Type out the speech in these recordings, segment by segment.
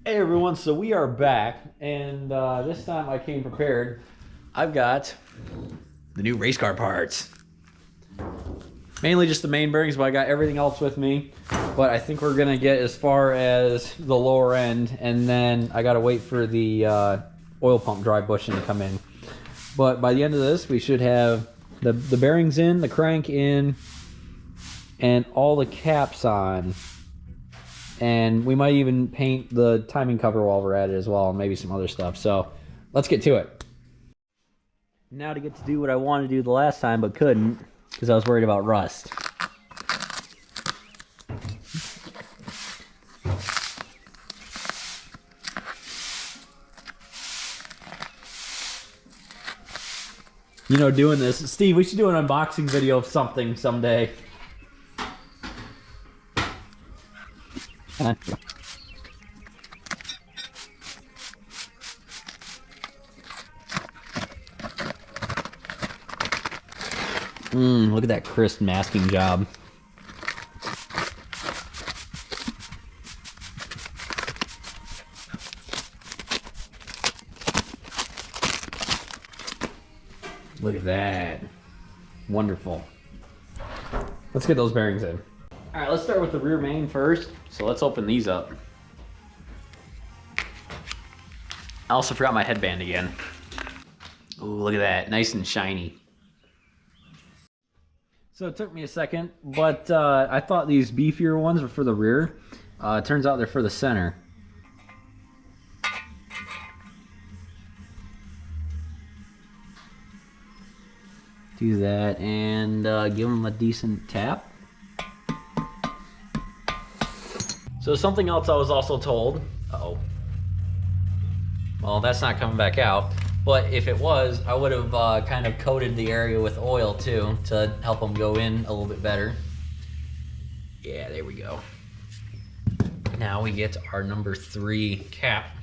Hey everyone, so we are back, and this time I came prepared. I've got the new race car parts. Mainly just the main bearings, but I got everything else with me. But I think we're gonna get as far as the lower end, and then I gotta wait for the oil pump drive bushing to come in. But by the end of this, we should have the bearings in, the crank in, and all the caps on. And we might even paint the timing cover while we're at it as well, and maybe some other stuff. So let's get to it. Now to get to do what I wanted to do the last time but couldn't because I was worried about rust. You know, doing this. Steve, we should do an unboxing video of something someday. Look at that crisp masking job. Look at that. Wonderful. Let's get those bearings in. All right, let's start with the rear main first. So let's open these up. I also forgot my headband again. Ooh, look at that, nice and shiny. So it took me a second, but I thought these beefier ones were for the rear. Turns out they're for the center. Do that and give them a decent tap. So something else I was also told, well, that's not coming back out, but if it was, I would have kind of coated the area with oil too to help them go in a little bit better. Yeah, there we go. Now we get our number 3 cap,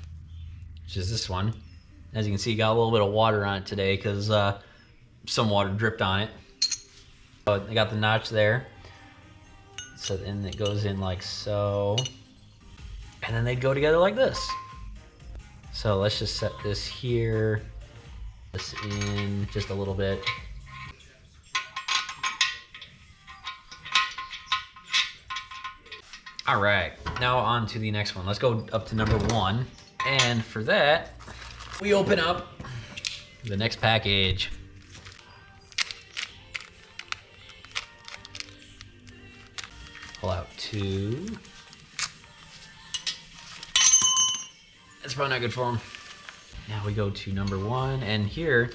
which is this one. As you can see, got a little bit of water on it today because some water dripped on it. I got the notch there. So then it goes in like so. And then they'd go together like this. So let's just set this here. This in just a little bit. All right, now on to the next one. Let's go up to number 1. And for that, we open up the next package. Pull out 2. That's probably not good for them. Now we go to number 1, and here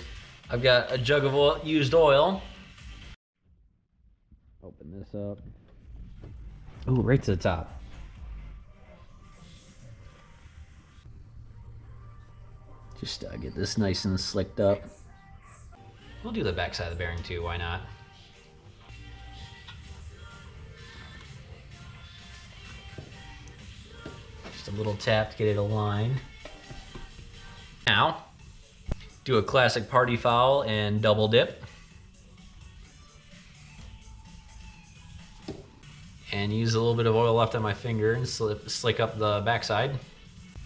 I've got a jug of oil, used oil. Open this up. Ooh, right to the top. Just get this nice and slicked up. We'll do the back side of the bearing too, why not? Just a little tap to get it aligned. Now, do a classic party foul and double dip. And use a little bit of oil left on my finger and slick up the backside.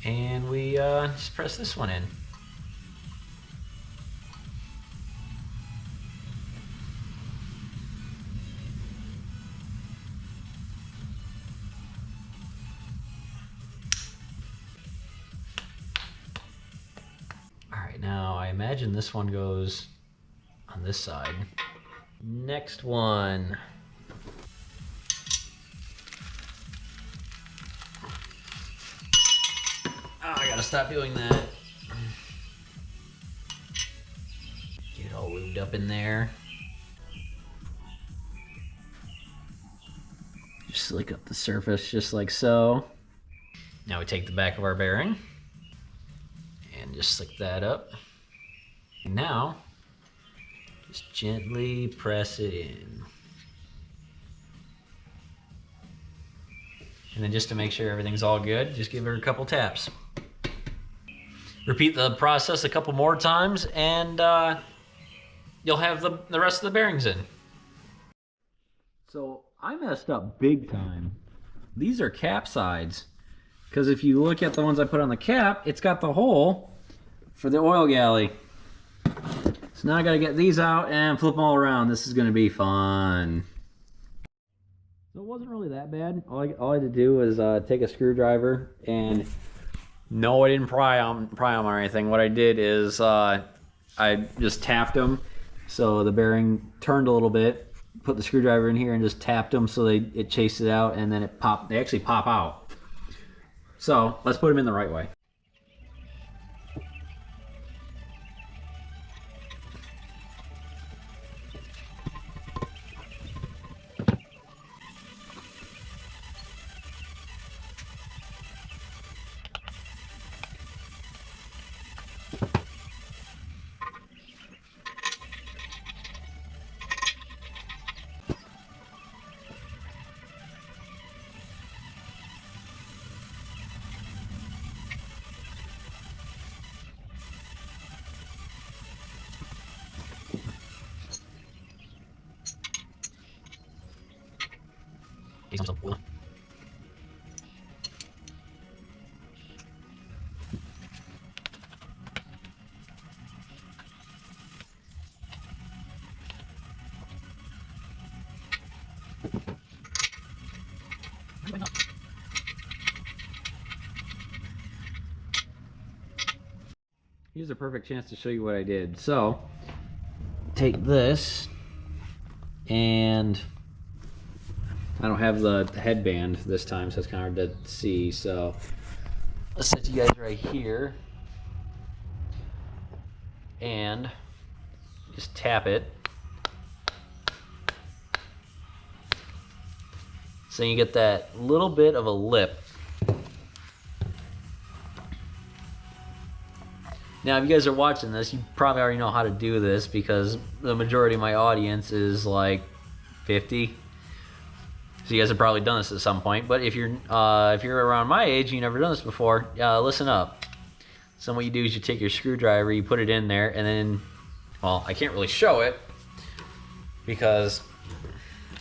And we just press this one in. Now, I imagine this one goes on this side. Next one. Oh, I gotta stop doing that. Get it all lubed up in there. Just slick up the surface just like so. Now we take the back of our bearing and just slick that up. And now, just gently press it in. And then just to make sure everything's all good, just give her a couple taps. Repeat the process a couple more times and you'll have the rest of the bearings in. So I messed up big time. These are cap sides. Because if you look at the ones I put on the cap, it's got the hole for the oil galley. So now I gotta get these out and flip them all around. This is gonna be fun. So it wasn't really that bad. All I had to do was take a screwdriver and no, I didn't pry them or anything. What I did is I just tapped them so the bearing turned a little bit. Put the screwdriver in here and just tapped them so it chased it out, and then they actually pop out. So let's put them in the right way. Here's a perfect chance to show you what I did. So, take this, and I don't have the headband this time, so it's kind of hard to see. So, let's set you guys right here, and just tap it. So you get that little bit of a lip. Now, if you guys are watching this, you probably already know how to do this because the majority of my audience is like 50. So you guys have probably done this at some point. But if you're around my age and you've never done this before, listen up. So what you do is you take your screwdriver, you put it in there, and then, well, I can't really show it because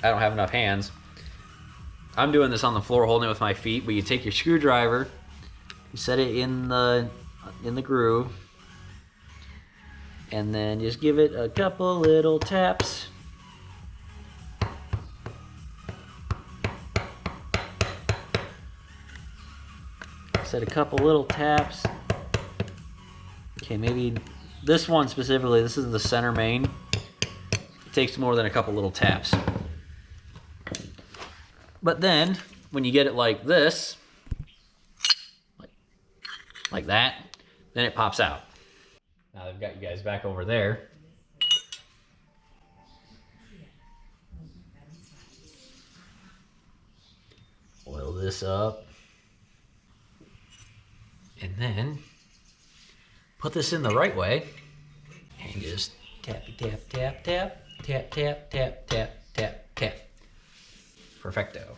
I don't have enough hands. I'm doing this on the floor, holding it with my feet. But you take your screwdriver, you set it in the groove, and then just give it a couple little taps. Set a couple little taps. Okay, maybe this one specifically, this is the center main. It takes more than a couple little taps. But then, when you get it like this, like that, then it pops out. Now they've got you guys back over there. Oil this up. And then put this in the right way and just tap, tap, tap, tap, tap, tap, tap, tap, tap, tap. Perfecto.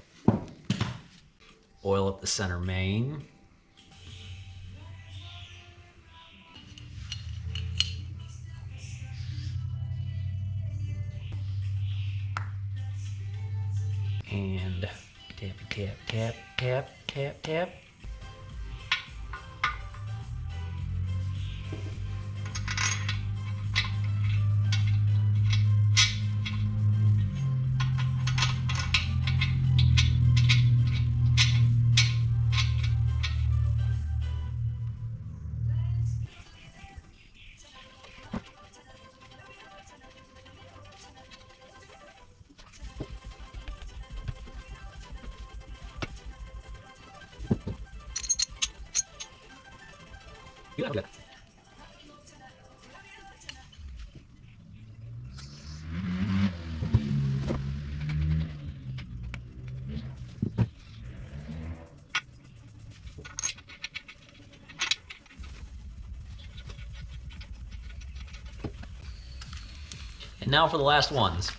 Oil up the center main. And tap, tap, tap, tap, tap, tap. Good. And now for the last ones.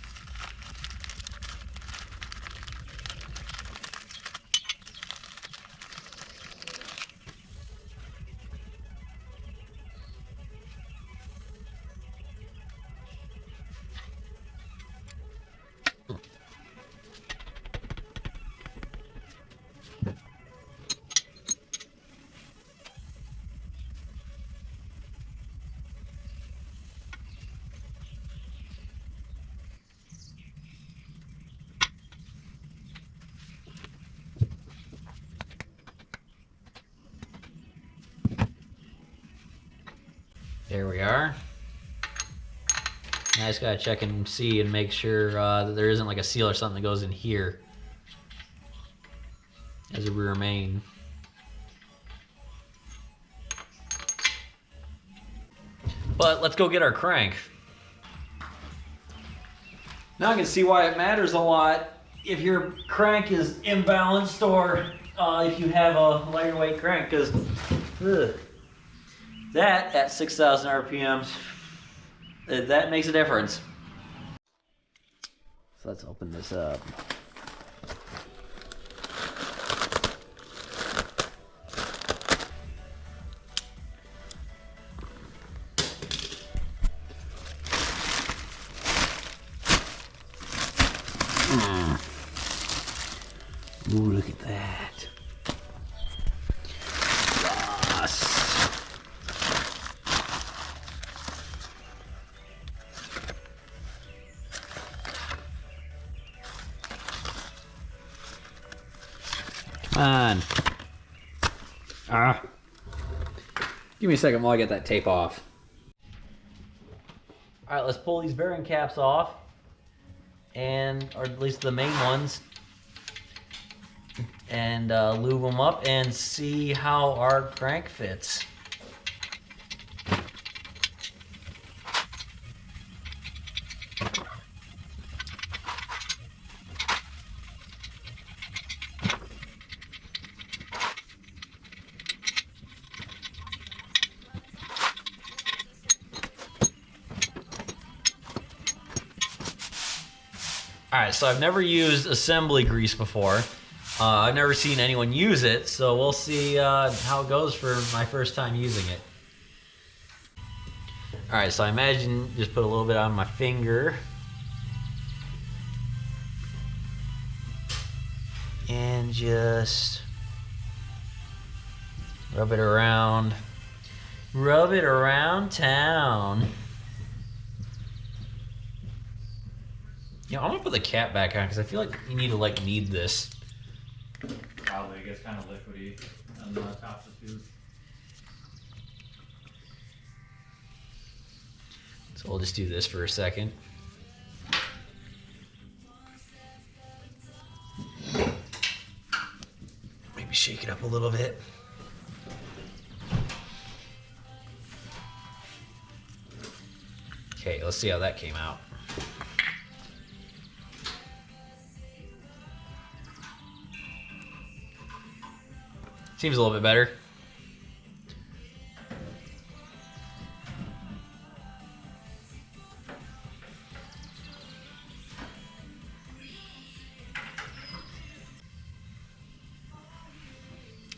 There we are. Now I just gotta check and see and make sure that there isn't like a seal or something that goes in here as a rear main. But let's go get our crank. Now I can see why it matters a lot if your crank is imbalanced or if you have a lighter weight crank, because that at 6,000 RPMs, that makes a difference. So let's open this up. Ooh, look at that. Rust. Come on. Give me a second while I get that tape off. All right, let's pull these bearing caps off, or at least the main ones, and lube them up and see how our crank fits. Alright, so I've never used assembly grease before. I've never seen anyone use it, so we'll see how it goes for my first time using it. Alright, so I imagine just put a little bit on my finger. And just rub it around. Rub it around town. You know, I'm gonna put the cap back on because I feel like you need to knead this. Probably, it gets kind of liquidy on the top of the tube. So we'll just do this for a second. Maybe shake it up a little bit. Okay, let's see how that came out. Seems a little bit better.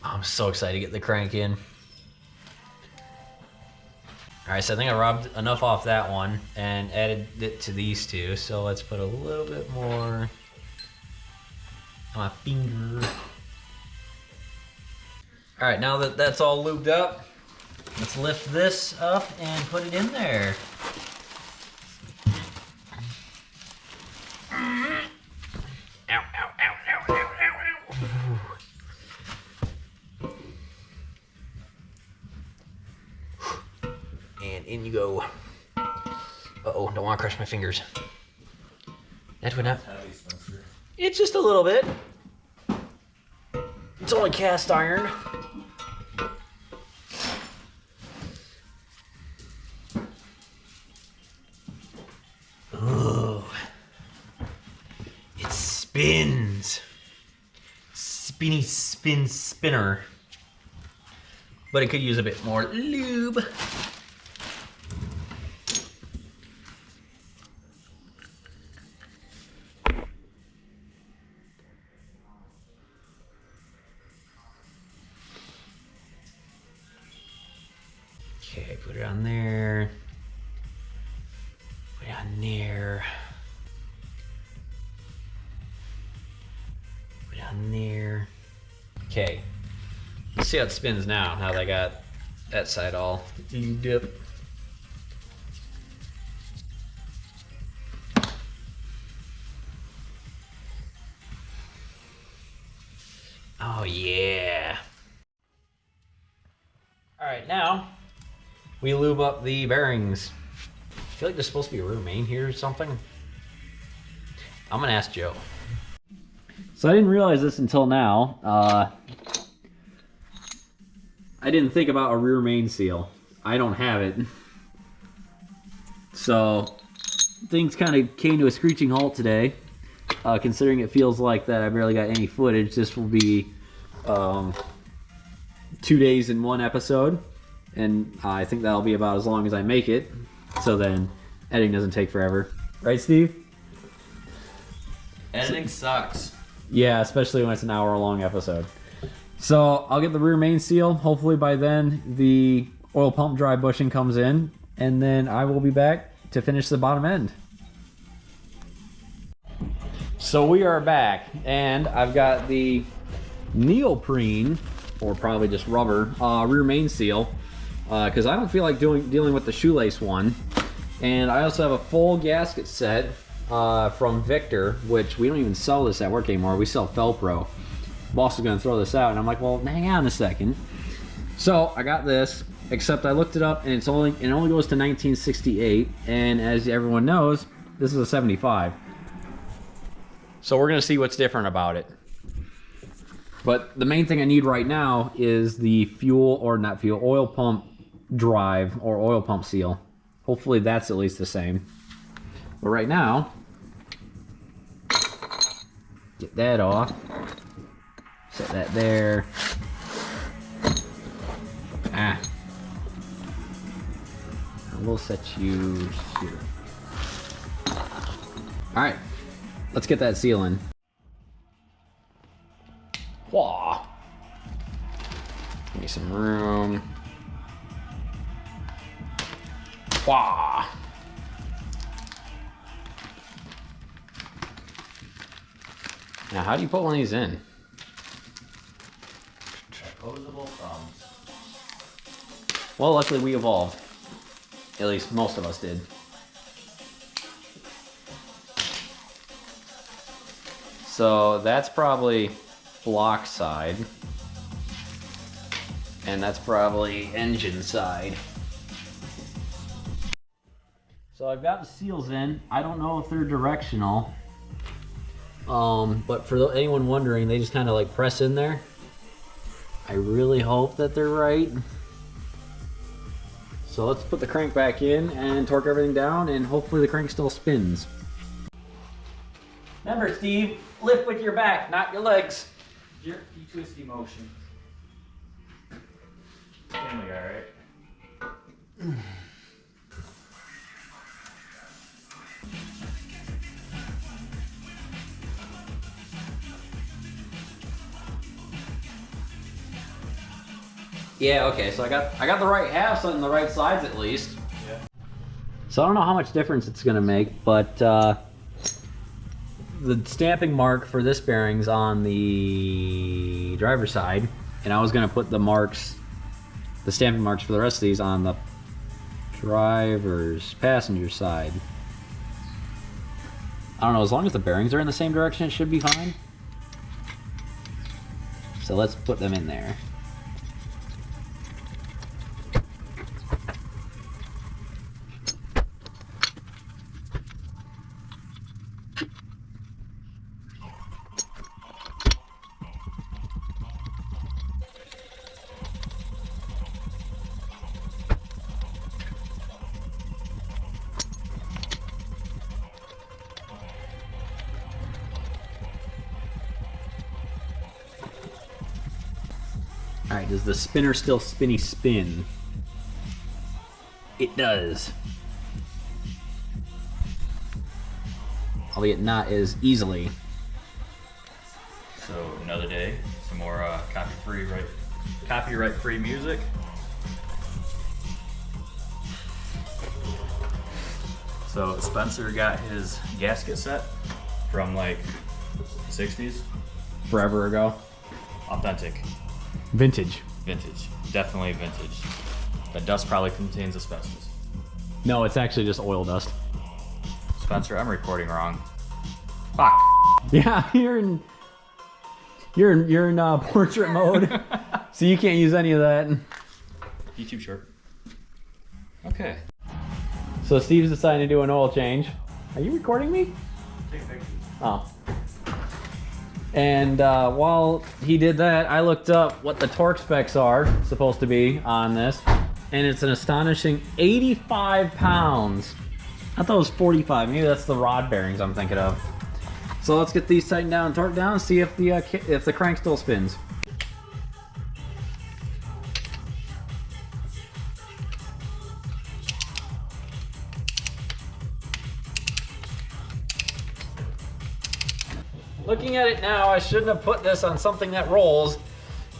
I'm so excited to get the crank in. All right, so I think I rubbed enough off that one and added it to these two. So let's put a little bit more on my finger. All right, now that that's all lubed up, let's lift this up and put it in there. Ow, ow, ow, ow, ow, ow, ow. And in you go. Uh-oh, don't want to crush my fingers. That went up. Heavy, Spencer. It's just a little bit. It's only cast iron. Ooh. It spins. Spinny spinner. But it could use a bit more lube. Okay, put it on there. Put it on there. Put it on there. Okay. Let's see how it spins now that I got that side all lubed up. Oh yeah. All right, now we lube up the bearings. I feel like there's supposed to be a rear main here or something. I'm gonna ask Joe. So I didn't realize this until now. I didn't think about a rear main seal. I don't have it. So things kind of came to a screeching halt today. Considering it feels like that I barely got any footage, this will be 2 days in one episode. And I think that'll be about as long as I make it. So then editing doesn't take forever. Right, Steve? Editing sucks. Yeah, especially when it's an hour-long episode. So I'll get the rear main seal. Hopefully by then the oil pump dry bushing comes in, and then I will be back to finish the bottom end. So we are back, and I've got the neoprene, or probably just rubber, rear main seal, because I don't feel like dealing with the shoelace one. And I also have a full gasket set from Victor, which we don't even sell this at work anymore. We sell Felpro. Boss is going to throw this out, and I'm like, well, hang on a second. So I got this, except I looked it up, and it only goes to 1968, and as everyone knows, this is a 75. So we're going to see what's different about it. But the main thing I need right now is the oil pump drive or oil pump seal. Hopefully that's at least the same. But right now, get that off. Set that there. And we'll set you here. Alright, let's get that seal in. Wah! Give me some room. Wah! Now, how do you put one of these in? Opposable thumbs. Well, luckily we evolved. At least most of us did. So that's probably block side. And that's probably engine side. So I've got the seals in. I don't know if they're directional. But for anyone wondering, they just kind of like press in there. I really hope that they're right. So let's put the crank back in and torque everything down, and hopefully the crank still spins. Remember, Steve, lift with your back, not your legs. Jerky, twisty motion. Family Guy, right? Yeah, okay, so I got the right halves on the right sides at least. Yeah. So I don't know how much difference it's gonna make, but the stamping mark for this bearing's on the driver's side, and I was gonna put the stamping marks for the rest of these on the passenger side. I don't know, as long as the bearings are in the same direction, it should be fine. So let's put them in there. Alright, does the spinner still spinny spin? It does. Albeit not as easily. So another day, some more copyright-free music. So Spencer got his gasket set from like the 60s. Forever ago. Authentic. Vintage. Vintage. Definitely vintage. The dust probably contains asbestos. No, it's actually just oil dust. Spencer, I'm recording wrong. Fuck. Yeah, you're in portrait mode, so you can't use any of that. YouTube short. Okay. So Steve's deciding to do an oil change. Are you recording me? Take pictures. Oh. And while he did that, I looked up what the torque specs are supposed to be on this, and it's an astonishing 85 pounds. I thought it was 45. Maybe that's the rod bearings I'm thinking of. So let's get these tightened down and torqued down and see if the crank still spins. Looking at it now, I shouldn't have put this on something that rolls.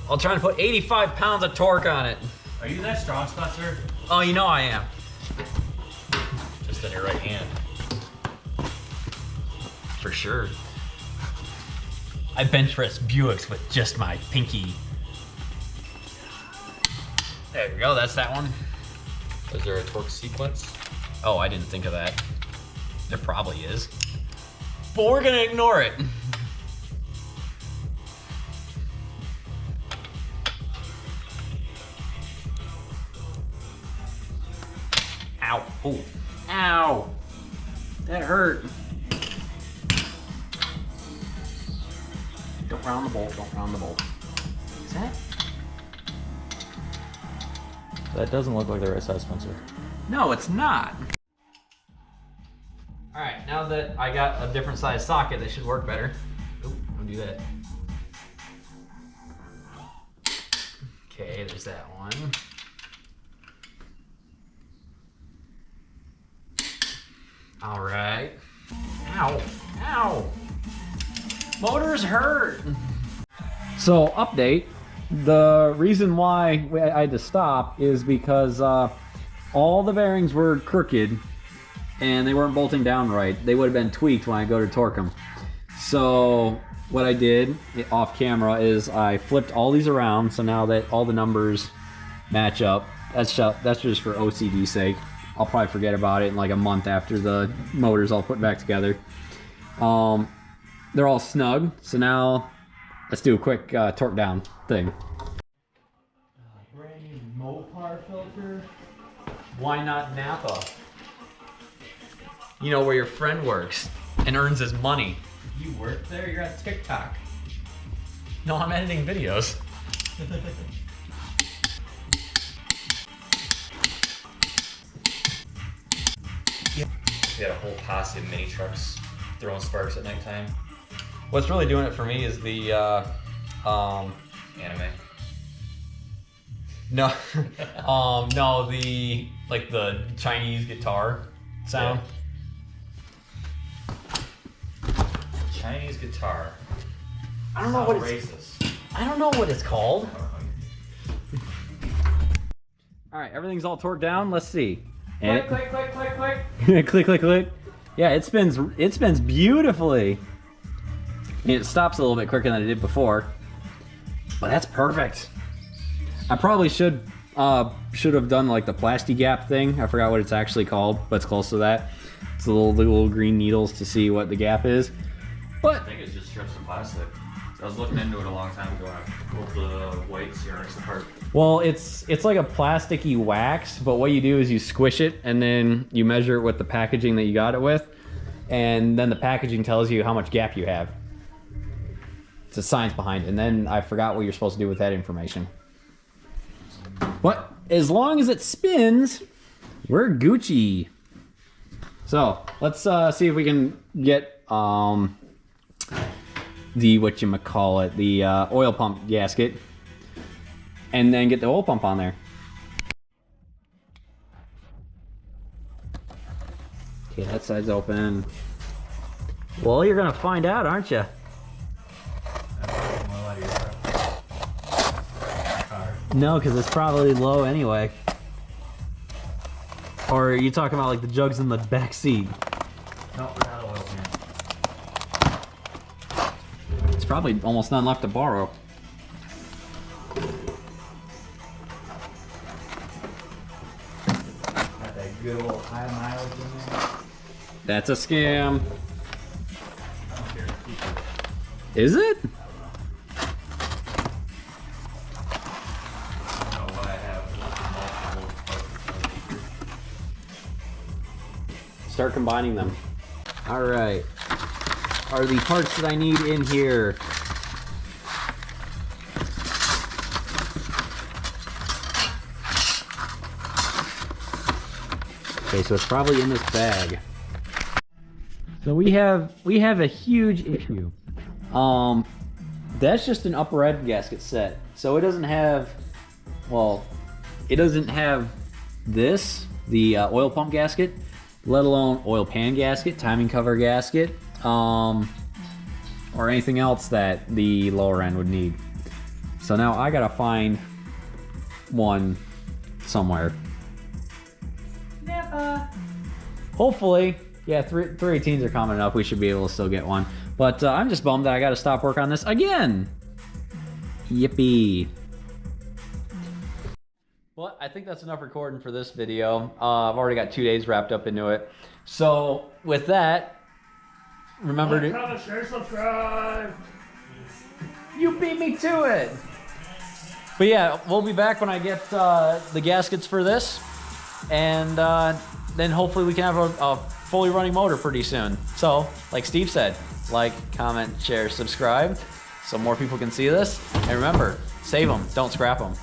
I'll try and put 85 pounds of torque on it. Are you that strong, Spencer? Oh, you know I am. Just in your right hand. For sure. I bench press Buicks with just my pinky. There you go, that's that one. Is there a torque sequence? Oh, I didn't think of that. There probably is. But we're gonna ignore it. Ow. Oh. Ow. That hurt. Don't round the bolt, don't round the bolt. Is that? That doesn't look like the right size, Spencer. No, it's not. All right, now that I got a different size socket, that should work better. Oop, don't do that. Okay, there's that one. All right. Ow, ow. Motors hurt. So, update. The reason why I had to stop is because all the bearings were crooked and they weren't bolting down right. They would have been tweaked when I go to torque them. So what I did off camera is I flipped all these around, so now that all the numbers match up. That's just for OCD's sake. I'll probably forget about it in like a month after the motor's all put back together. They're all snug, so now let's do a quick torque down thing. Brand new Mopar filter. Why not Napa? You know, where your friend works and earns his money. You work there? You're at TikTok. No, I'm editing videos. We had a whole posse of mini trucks throwing sparks at nighttime. What's really doing it for me is the Anime. no, no, the Chinese guitar sound. Chinese guitar. I don't know what it's. Racist. I don't know what it's called. All right, everything's all torqued down. Let's see. Click, click, click, click, click. Click, click, click. Yeah, it spins beautifully. I mean, it stops a little bit quicker than it did before, but that's perfect. I probably should have done like the Plasti-Gap thing. I forgot what it's actually called, but it's close to that. It's the little green needles to see what the gap is. But I think it's just strips of plastic. I was looking into it a long time ago and I pulled the white ceramics apart. well, it's like a plasticky wax, but what you do is you squish it and then you measure it with the packaging that you got it with, and then the packaging tells you how much gap you have. It's a science behind it, and then I forgot what you're supposed to do with that information. But as long as it spins, we're Gucci. So let's see if we can get the the oil pump gasket, and then get the oil pump on there. Okay, that side's open. Well, you're gonna find out, aren't you? No, because it's probably low anyway. Or are you talking about like the jugs in the back seat? No, we're not oil pan. It's probably almost none left to borrow. Got that good old high mileage in there. That's a scam. I don't care. Keep it. Is it? start combining them. All right. Are the parts that I need in here? Okay, so it's probably in this bag. So we have a huge issue. That's just an upper head gasket set. So it doesn't have, well, it doesn't have this, the oil pump gasket, let alone oil pan gasket, timing cover gasket, or anything else that the lower end would need. So now I gotta find one somewhere. Hopefully, yeah, 318s are common enough. We should be able to still get one. But I'm just bummed that I got to stop work on this again. Yippee. Well, I think that's enough recording for this video. I've already got 2 days wrapped up into it. So with that, remember to comment, share, subscribe. You beat me to it. But yeah, we'll be back when I get the gaskets for this, and then hopefully we can have a fully running motor pretty soon. So, like Steve said, like, comment, share, subscribe, so more people can see this. And remember, save them, don't scrap them.